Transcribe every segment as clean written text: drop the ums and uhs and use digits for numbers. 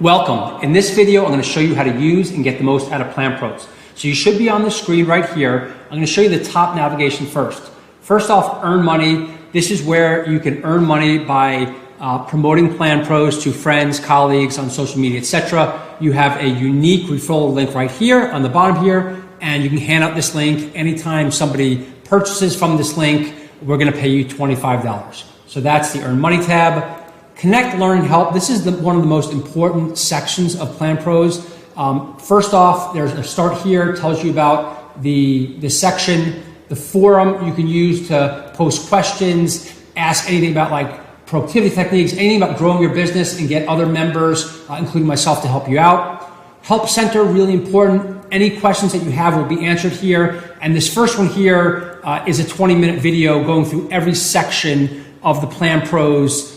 Welcome. In this video, I'm going to show you how to use and get the most out of PlanPros. So you should be on the screen right here. I'm going to show you the top navigation first. First off, earn money. This is where you can earn money by promoting PlanPros to friends, colleagues on social media, etc. You have a unique referral link right here on the bottom here, and you can hand out this link anytime somebody purchases from this link. We're going to pay you $25. So that's the Earn Money tab. Connect, Learn, and Help. This is one of the most important sections of PlanPros. First off, there's a start here, tells you about the section, the forum you can use to post questions, ask anything about like productivity techniques, anything about growing your business and get other members, including myself, to help you out. Help Center, really important. Any questions that you have will be answered here. And this first one here is a 20-minute video going through every section of the PlanPros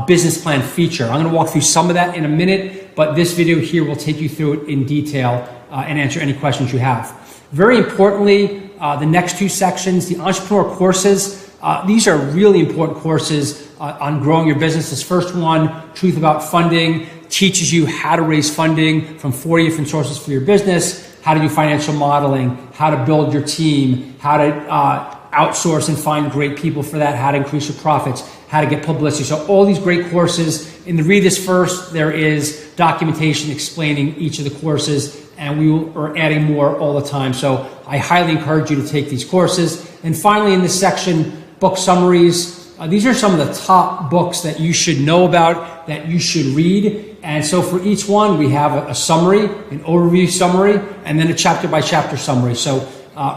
business plan feature. I'm going to walk through some of that in a minute, but this video here will take you through it in detail and answer any questions you have. Very importantly, the next two sections, the entrepreneur courses, these are really important courses on growing your business. This first one, Truth About Funding, teaches you how to raise funding from 40 different sources for your business, how to do financial modeling, how to build your team, how to outsource and find great people for that, how to increase your profits, how to get publicity. So all these great courses. In the Read This First, there is documentation explaining each of the courses, and we are adding more all the time. So I highly encourage you to take these courses. And finally, in this section, book summaries. These are some of the top books that you should know about, that you should read. And so for each one, we have a summary, an overview summary, and then a chapter by chapter summary. So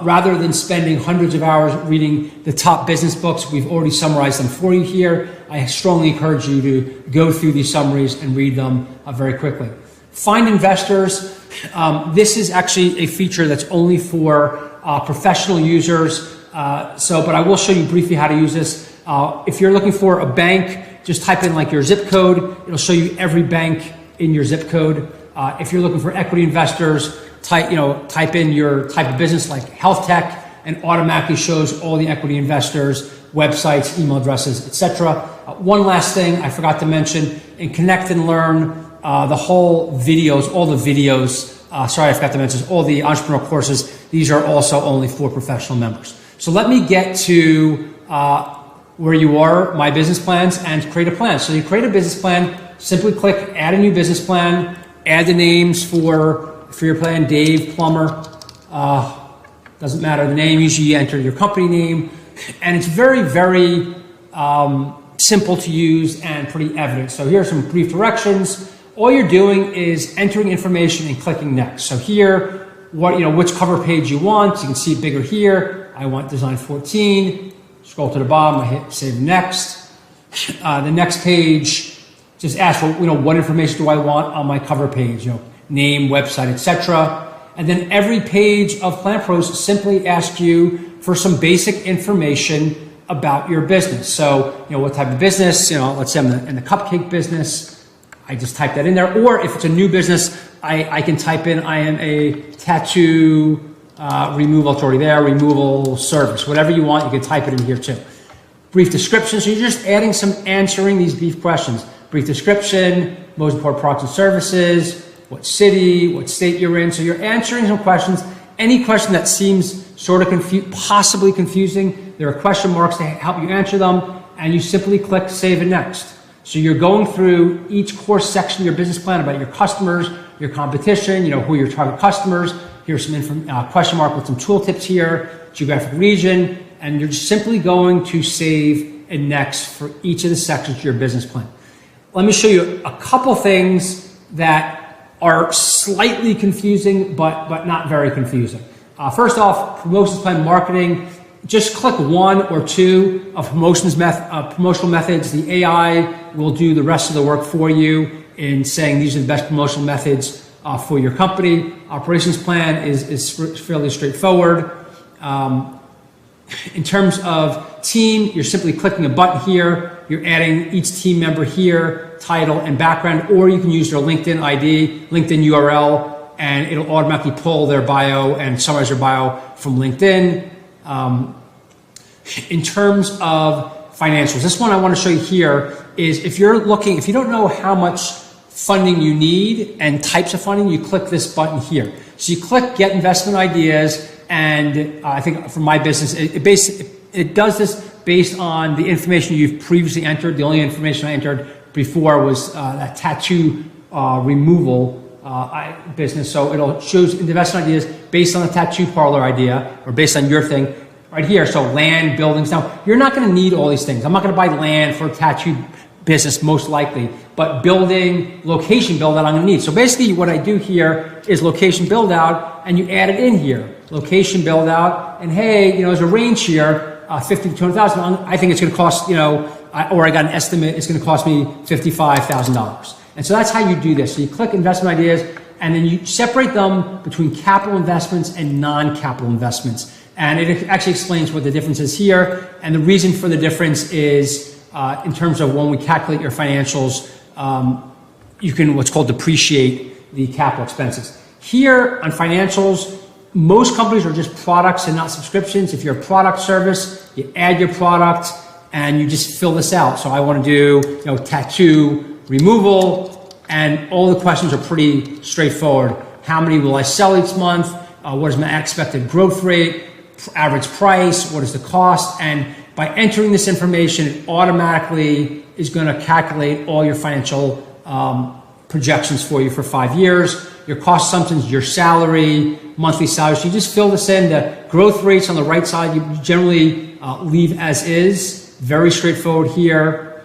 rather than spending hundreds of hours reading the top business books, we've already summarized them for you here. I strongly encourage you to go through these summaries and read them very quickly. Find investors. This is actually a feature that's only for professional users. But I will show you briefly how to use this. If you're looking for a bank, just type in like your zip code. It'll show you every bank in your zip code. If you're looking for equity investors, type in your type of business like health tech, and automatically shows all the equity investors, websites, email addresses, etc. One last thing I forgot to mention, in Connect and Learn, the whole videos, all the videos, sorry, I forgot to mention, all the entrepreneur courses, these are also only for professional members. So let me get to where you are, My Business Plans, and create a plan. So you create a business plan, simply click Add a New Business Plan, add the names for your plan, Dave, Plumber, doesn't matter the name, usually you enter your company name, and it's very, very simple to use and pretty evident. So here are some brief directions. All you're doing is entering information and clicking next. So here, which cover page you want, you can see it bigger here. I want design 14, scroll to the bottom, I hit save next. The next page, just ask for, what information do I want on my cover page, name, website, etc. And then every page of PlanPros simply asks you for some basic information about your business. So, what type of business, let's say I'm in the cupcake business. I just type that in there. Or if it's a new business, I can type in, I am a tattoo removal, it's already there, removal service. Whatever you want, you can type it in here too. Brief description, so you're just answering these brief questions. Brief description, most important products and services, what city, what state you're in. So you're answering some questions. Any question that seems sort of possibly confusing, there are question marks to help you answer them, and you simply click Save and Next. So you're going through each course section of your business plan about your customers, your competition, who are your target customers. Here's some question mark with some tooltips here, geographic region, and you're just simply going to Save and Next for each of the sections of your business plan. Let me show you a couple things that are slightly confusing, but not very confusing. First off, promotions plan marketing. Just click one or two of promotional methods. The AI will do the rest of the work for you in saying these are the best promotional methods for your company. Operations plan is fairly straightforward. In terms of team, you're simply clicking a button here. You're adding each team member here, title and background, or you can use their LinkedIn ID, LinkedIn URL, and it'll automatically pull their bio and summarize their bio from LinkedIn. In terms of financials, this one I want to show you here is if you don't know how much funding you need and types of funding, you click this button here. So you click Get Investment Ideas, and I think for my business, it does this based on the information you've previously entered. The only information I entered before was that tattoo removal business. So it'll shows investment ideas based on the tattoo parlor idea or based on your thing right here. So land, buildings. Now, you're not going to need all these things. I'm not going to buy land for a tattoo business, most likely, but building, location build out I'm going to need. So basically what I do here is location build out, and you add it in here. Location build out, and hey, there's a range here, 50 to 200,000. I think it's going to cost, or I got an estimate, it's going to cost me $55,000. And so that's how you do this. So you click investment ideas, and then you separate them between capital investments and non-capital investments. And it actually explains what the difference is here. And the reason for the difference is in terms of when we calculate your financials, you can what's called depreciate the capital expenses. Here on financials, most companies are just products and not subscriptions. If you're a product service, you add your product and you just fill this out. So I want to do tattoo removal, and all the questions are pretty straightforward. How many will I sell each month? What is my expected growth rate? Average price? What is the cost? And by entering this information, it automatically is going to calculate all your financial projections for you for 5 years, your cost assumptions, your salary, monthly salary. So you just fill this in. The growth rates on the right side, you generally leave as is. Very straightforward here.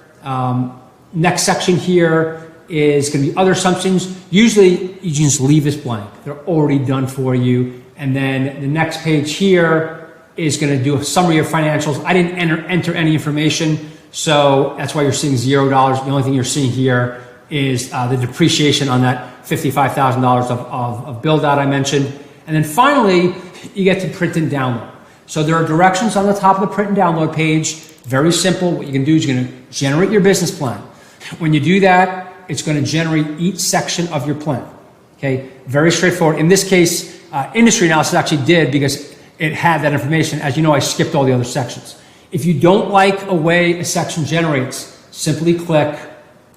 Next section here is going to be other assumptions. Usually you just leave this blank. They're already done for you. And then the next page here is going to do a summary of financials. I didn't enter any information, so that's why you're seeing $0. The only thing you're seeing here is the depreciation on that $55,000 of build out I mentioned. And then finally, you get to print and download. So there are directions on the top of the print and download page. Very simple. What you can do is you're going to generate your business plan. When you do that, it's going to generate each section of your plan. Okay, very straightforward. In this case, industry analysis actually did, because it had that information. As you know, I skipped all the other sections. If you don't like a way a section generates, simply click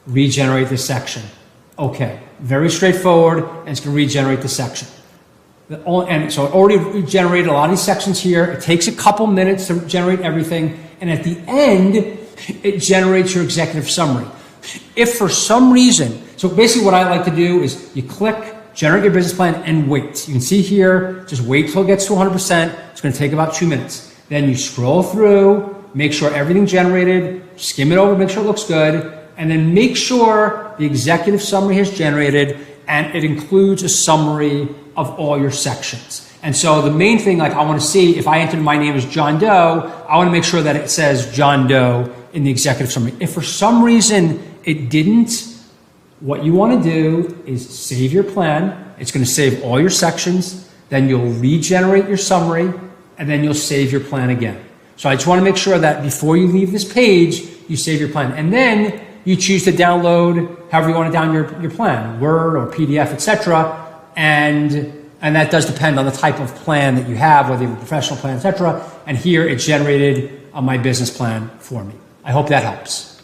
regenerate this section. Okay, very straightforward, and it's going to regenerate the section. And so it already regenerated a lot of these sections here. It takes a couple minutes to generate everything, and at the end, it generates your executive summary. If for some reason, so basically what I like to do is you click generate your business plan and wait. You can see here, just wait till it gets to 100%. It's going to take about 2 minutes. Then you scroll through, make sure everything generated, skim it over, make sure it looks good, and then make sure the executive summary has generated and it includes a summary of all your sections. And so the main thing, I want to see, if I entered my name as John Doe, I want to make sure that it says John Doe in the executive summary. If for some reason it didn't, what you want to do is save your plan. It's going to save all your sections. Then you'll regenerate your summary, and then you'll save your plan again. So I just want to make sure that before you leave this page, you save your plan. And then you choose to download however you want to download your plan, Word or PDF, etc. And that does depend on the type of plan that you have, whether you have a professional plan, etc. And here it generated my business plan for me. I hope that helps.